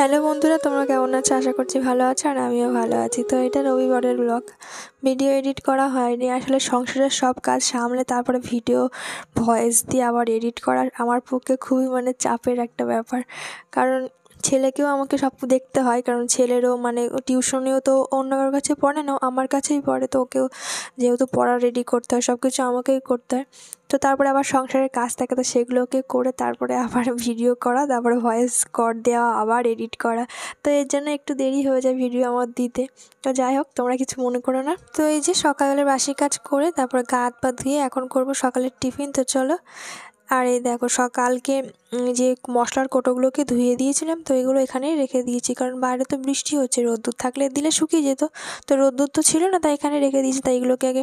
Hello বন্ধুরা, তোমরা কেমন আছো? আশা করছি ভালো আছো, আর আমিও ভালো আছি। তো এটা রবিবারের ব্লগ। ভিডিও এডিট করা হয়নি, আসলে সংসারের সব কাজ সামলে তারপরে ভিডিও ভয়েস দিয়ে আবার এডিট করা আমার পক্ষে খুবই চাপের একটা ব্যাপার। কারণ ছেলেকেও আমাকে সব দেখতে হয়, কারণ ছেলেরও ও টিউশনেও তো অন্য কারোর কাছে পড়ে না, আমার কাছেই পড়ে। তো ওকেও যেহেতু পড়া রেডি করতে হয়, সব কিছু আমাকেই করতে হয়। তো তারপরে আবার সংসারের কাজ থাকে, তো সেগুলোকে করে তারপরে আবার ভিডিও করা, তারপরে ভয়েস কর দেওয়া, আবার এডিট করা। তো এর জন্য একটু দেরি হয়ে যায় ভিডিও আমার দিতে। তো যাই হোক, তোমরা কিছু মনে করো না। তো এই যে সকালের বাসি কাজ করে তারপরে গা হাত পা ধুয়ে এখন করব সকালের টিফিন। তো চলো। আর এই দেখো সকালকে যে মশলার কোটোগুলোকে ধুয়ে দিয়েছিলাম, তো এগুলো এখানেই রেখে দিয়েছি, কারণ বাইরে তো বৃষ্টি হচ্ছে, রোদ্দুর থাকলে দিলে শুকিয়ে যেত। তো রোদ্দুর তো ছিল না, তাই এখানে রেখে দিয়েছি। তাই এগুলোকে আগে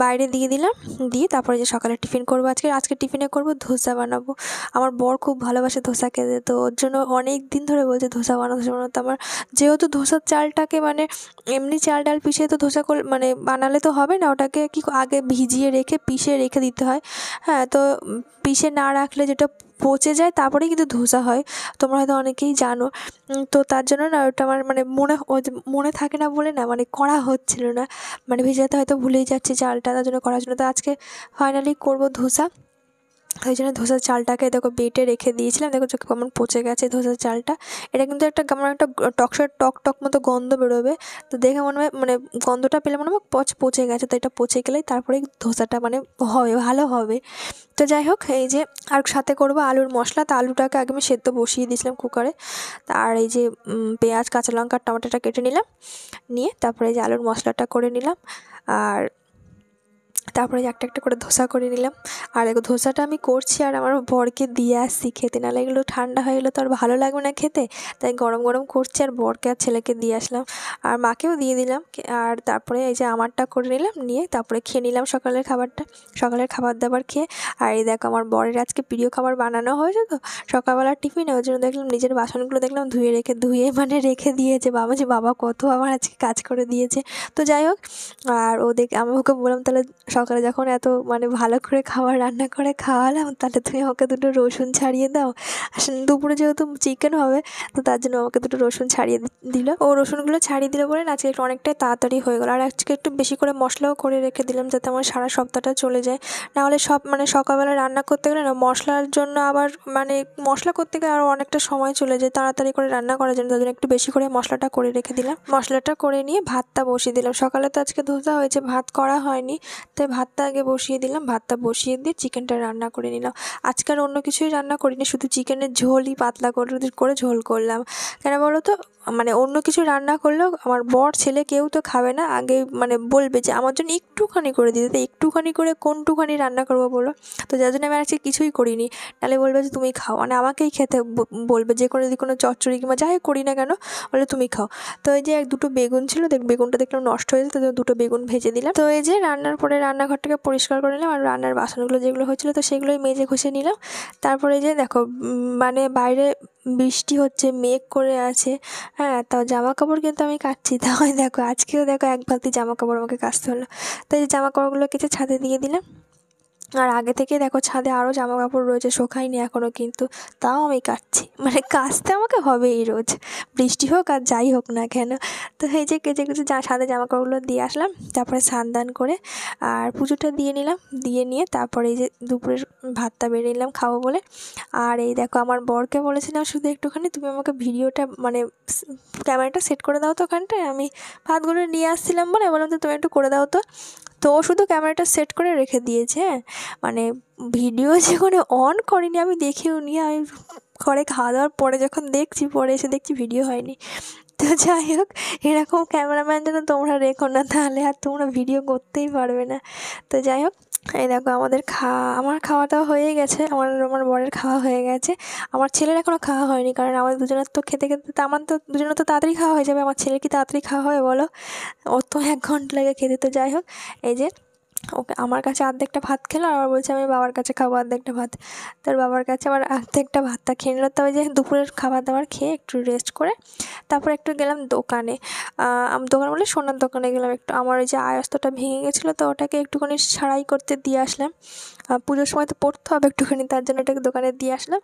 বাইরে দিয়ে দিলাম, দিয়ে তারপরে যে সকালে টিফিন করবো আজকে টিফিনে করব ধোসা বানাবো। আমার বর খুব ভালোবাসে ধোসা খেতে, তো ওর জন্য অনেক দিন ধরে বলছে ধোসা বানানো। তো আমার যেহেতু ধোসার চালটাকে এমনি চাল ডাল পিষে তো ধোসা বানালে তো হবে না, ওটাকে কি আগে ভিজিয়ে রেখে পিষে রেখে দিতে হয়। হ্যাঁ, তো পিষে না রাখলে যেটা পচে যায়, তারপরেই কিন্তু ধোসা হয়। তোমরা হয়তো অনেকেই জানো। তো তার জন্য না ওটা আমার মনে থাকে না বলে না করা হচ্ছিল না, ভেজাতে হয়তো ভুলেই যাচ্ছি চালটা, তার জন্য করার জন্য। তো আজকে ফাইনালি করবো ধোসা। ওই জন্য ধোসার চালটাকে দেখো বেটে রেখে দিয়েছিলাম, দেখো কেমন পচে গেছে ধোসার চালটা। এটা কিন্তু কেমন একটা টক টক মতো গন্ধ বেরোবে। তো দেখে মনে হয় গন্ধটা পেলে মনে হয় পচে গেছে। তো এটা পচে গেলেই তারপরে ধোসাটা হবে, ভালো হবে। তো যাই হোক, এই যে আর সাথে করবো আলুর মশলা। তো আলুটাকে আগে আমি সেদ্ধ বসিয়ে দিয়েছিলাম কুকারে। আর এই যে পেঁয়াজ, কাঁচা লঙ্কা, টমেটোটা কেটে নিলাম, নিয়ে তারপরে এই যে আলুর মশলাটা করে নিলাম। আর তারপরে একটা একটা করে ধোসা করে নিলাম। আর দেখো ধোসাটা আমি করছি আর আমার বরকে দিয়ে আসছি খেতে, নাহলে এগুলো ঠান্ডা হয়ে গেলে তো আর ভালো লাগবে না খেতে। তাই গরম গরম করছি আর বরকে আর ছেলেকে দিয়ে আসলাম, আর মাকেও দিয়ে দিলাম। আর তারপরে এই যে আমারটা করে নিলাম, নিয়ে তারপরে খেয়ে নিলাম সকালের খাবারটা। সকালের খাবার দাবার খেয়ে, আর এই দেখো আমার বরের আজকে প্রিয় খাবার বানানো হয়েছে। তো সকালবেলার টিফিনে ওই জন্য দেখলাম নিজের বাসনগুলো দেখলাম ধুয়ে রেখে দিয়েছে। বাবা কত আমার আজকে কাজ করে দিয়েছে। তো যাই হোক, আর আমি ওকে বললাম, তাহলে সকালে যখন এত ভালো করে খাবার রান্না করে খাওয়ালাম, তাহলে তুমি আমাকে দুটো রসুন ছাড়িয়ে দাও। আসলে দুপুরে যেহেতু চিকেন হবে, তো তার জন্য আমাকে দুটো রসুন ছাড়িয়ে দিল। ও রসুনগুলো ছাড়িয়ে দিলে বলে না আজকে একটু অনেকটাই তাড়াতাড়ি হয়ে গেলো। আর আজকে একটু বেশি করে মশলাও করে রেখে দিলাম, যাতে আমার সারা সপ্তাহটা চলে যায়। নাহলে সকালবেলা রান্না করতে গেলে না মশলার জন্য আবার মশলা করতে গেলে আরও অনেকটা সময় চলে যায় তাড়াতাড়ি করে রান্না করার জন্য। তার জন্য একটু বেশি করে মশলাটা করে রেখে দিলাম। মশলাটা করে নিয়ে ভাতটা বসিয়ে দিলাম। সকালে তো আজকে ধোসা হয়েছে, ভাত করা হয়নি, তাই ভাতটা আগে বসিয়ে দিলাম। ভাতটা বসিয়ে দিয়ে চিকেনটা রান্না করে নিলাম। আজকে আর অন্য কিছুই রান্না করিনি, শুধু চিকেনের ঝোলই পাতলা করে ঝোল করলাম। কেন বলো তো, অন্য কিছু রান্না করলেও আমার বর ছেলে কেউ তো খাবে না, আগে বলবে যে আমার জন্য একটুখানি করে দিতে। তো একটুখানি করে কোনটুখানি রান্না করবো বলো? তো যার জন্য আমি আজকে কিছুই করিনি। নাহলে বলবে যে তুমি খাও, আমাকেই খেতে বলবে, যে কোনো চচ্চড়ি কিংবা যাই করি না কেন, বলে তুমি খাও। তো এই যে দুটো বেগুন ছিল, বেগুনটা দেখলাম নষ্ট হয়ে যেত, তো দুটো বেগুন ভেজে দিলাম। তো এই যে রান্নার পরে রান্নাঘরটাকে পরিষ্কার করে নিলাম, আর রান্নার বাসনগুলো যেগুলো হয়েছিলো তো সেগুলোই মেজে ঘষে নিলাম। তারপরে এই যে দেখো বাইরে বৃষ্টি হচ্ছে, মেঘ করে আছে। হ্যাঁ, তাও জামা কাপড় কিন্তু আমি কাচ্ছি। তাই দেখো আজকেও দেখো এক বালতি জামা কাপড় আমাকে কাচতে হলো। তো এই জামা কাপড়গুলো কেচে ছাদে দিয়ে দিলাম। আর আগে থেকে দেখো ছাদে আরও জামা কাপড় রয়েছে, শোকায়নি এখনও, কিন্তু তাও আমি কাচ্ছি। কাচতে আমাকে হবেই রোজ, বৃষ্টি হোক আর যাই হোক না কেন। তো এই যে কেচে কেচে ছাদে জামা কাপড়গুলো দিয়ে আসলাম, তারপরে স্নান দান করে আর পুজোটা দিয়ে নিলাম। দিয়ে নিয়ে তারপরে এই যে দুপুরের ভাতটা বেড়ে নিলাম খাবো বলে। আর এই দেখো আমার বরকে বলেছিলাম শুধু একটুখানি তুমি আমাকে ভিডিওটা ক্যামেরাটা সেট করে দাও তো ওখানটায়, আমি ভাতগুলো নিয়ে আসছিলাম বলে বললাম তো তুমি একটু করে দাও তো। তো ও শুধু ক্যামেরাটা সেট করে রেখে দিয়েছে। হ্যাঁ, ভিডিও যে অন করিনি, আমি দেখেও নি। আমি ঘরে খাওয়া দাওয়ার পরে যখন পরে এসে দেখছি ভিডিও হয়নি। তো যাই হোক, এরকম ক্যামেরাম্যান যেন তোমরা রেখো না, তাহলে আর তোমরা ভিডিও করতেই পারবে না। তো যাই হোক, এই দেখো আমার খাওয়া দাওয়া হয়ে গেছে, আমার বরের খাওয়া হয়ে গেছে। আমার ছেলের এখনও খাওয়া হয়নি, কারণ আমাদের দুজনের তো খেতে খেতে তো আমার তো দুজনের তো তাড়াতাড়ি খাওয়া হয়ে যাবে। আমার ছেলের কি তাড়াতাড়ি খাওয়া হবে বলো? ওর তো 1 ঘন্টা লাগে খেতে। তো যাই হোক, এই যে ওকে আমার কাছে অর্ধেকটা ভাত খেলো, আর বলছে আমি বাবার কাছে খাবো অর্ধেকটা ভাত। তার বাবার কাছে আবার অর্ধেকটা ভাতটা খেয়ে নিল। তবে যে দুপুরের খাবার দাবার খেয়ে একটু রেস্ট করে তারপর একটু গেলাম দোকানে। দোকান বলে সোনার দোকানে গেলাম একটু। আমার ওই যে আয়স্তটা ভেঙে গেছিলো, তো ওটাকে একটুখানি সারাই করতে দিয়ে আসলাম। পুজোর সময় তো পরতে হবে একটুখানি, তার জন্য এটাকে দোকানে দিয়ে আসলাম।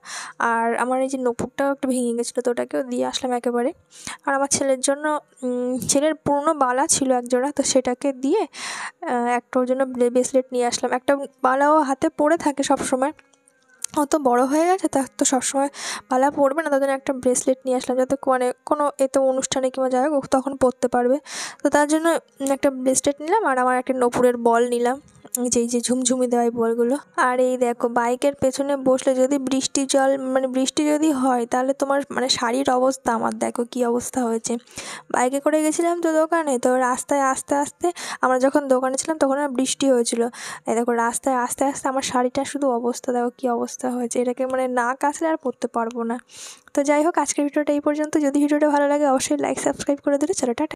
আর আমার এই যে নূপুরটাও একটু ভেঙে গেছিলো, তো ওটাকেও দিয়ে আসলাম একেবারে। আর আমার ছেলের জন্য ছেলের পুরনো বালা ছিল এক জোড়া, তো সেটাকে দিয়ে একটা ওর জন্য ব্রেসলেট নিয়ে আসলাম। একটা বালাও হাতে পরে থাকে সব সময়, ও তো বড় হয়ে গেছে, তার তো সবসময় বালা পরবে না, তার জন্য একটা ব্রেসলেট নিয়ে আসলাম, যাতে মানে কোনো এতে অনুষ্ঠানে কিংবা যাই হোক ও তখন পরতে পারবে। তো তার জন্য একটা ব্রেসলেট নিলাম, আর আমার একটা নূপুরের বল নিলাম, যেই যে ঝুমঝুমি দেওয়া এই বলগুলো। আর এই দেখো বাইকের পেছনে বসলে যদি বৃষ্টি জল মানে বৃষ্টি যদি হয়, তাহলে তোমার মানে শাড়ির অবস্থা আমার দেখো কী অবস্থা হয়েছে। বাইকে করে গেছিলাম তো দোকানে, তো রাস্তায় আস্তে আস্তে আমরা যখন দোকানে ছিলাম তখন আর বৃষ্টি হয়েছিল। এই দেখো রাস্তায় আস্তে আস্তে আমার শাড়িটার শুধু অবস্থা দেখো কী অবস্থা হয়েছে, এটাকে মানে না কাচলে আর পরতে পারবো না। তো যাই হোক, আজকের ভিডিওটা এই পর্যন্ত। যদি ভিডিওটা ভালো লাগে অবশ্যই লাইক সাবস্ক্রাইব করে দিলে। চলো টাটা।